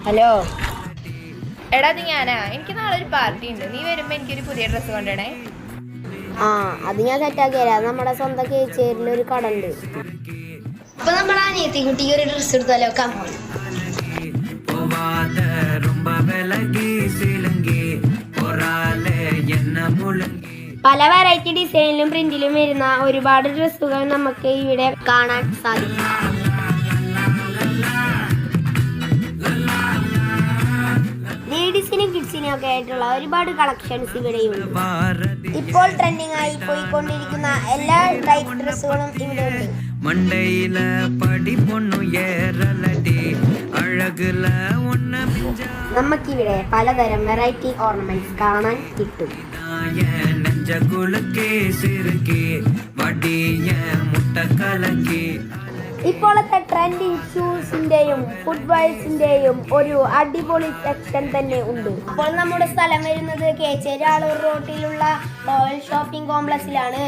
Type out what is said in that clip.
Hello എടാ നീ ഞാനാ എനിക്ക് നാളെ ഒരു പാർട്ടി ഉണ്ട്. നീ വരുമ്പോ എനിക്കൊരു പുതിയ ഡ്രസ്സ് കൊണ്ടുവരണേ. അത് ഞാൻ സെറ്റാക്കി തരാം. നമ്മുടെ സ്വന്തം കേച്ചേരിയിൽ ഒരു കട ഉണ്ട്. അപ്പൊ നമ്മൾ അനിയത്തി കുട്ടിക്ക് ഒരു ഡ്രസ്സ് എടുത്താലോ? പല വെറൈറ്റി ഡിസൈനിലും പ്രിന്റിലും വരുന്ന ഒരുപാട് ഡ്രസ്സുകൾ നമുക്ക് ഇവിടെ കാണാൻ സാധിക്കും. ലേഡീസിനും കിഡ്സിനും ഒക്കെ ആയിട്ടുള്ള ഒരുപാട് കളക്ഷൻസ് ഇവിടെയുണ്ട്. ഇപ്പോൾ ട്രെൻഡിങ് ആയി പോയിക്കൊണ്ടിരിക്കുന്ന എല്ലാ ടൈപ്പ് ഡ്രസ്സുകളും ഇവിടെ ഉണ്ട്. മണ്ടയില പടി പൊണ്ണു ഏറലടി അഴകുല നമുക്കിവിടെ പലതരം വെറൈറ്റി ഓർണമെന്റ്സ് കാണാൻ കിട്ടും. ഇപ്പോഴത്തെ ട്രെൻഡിങ് ഷൂസിന്റെയും ഫുട്വെയർസിന്റെയും ഒരു അടിപൊളി സെക്ഷൻ തന്നെ ഉണ്ട്. അപ്പോൾ നമ്മുടെ സ്ഥലം വരുന്നത് കേച്ചേരി ആളൂർ റോഡിലുള്ള റോയൽ ഷോപ്പിംഗ് കോംപ്ലക്സിലാണ്.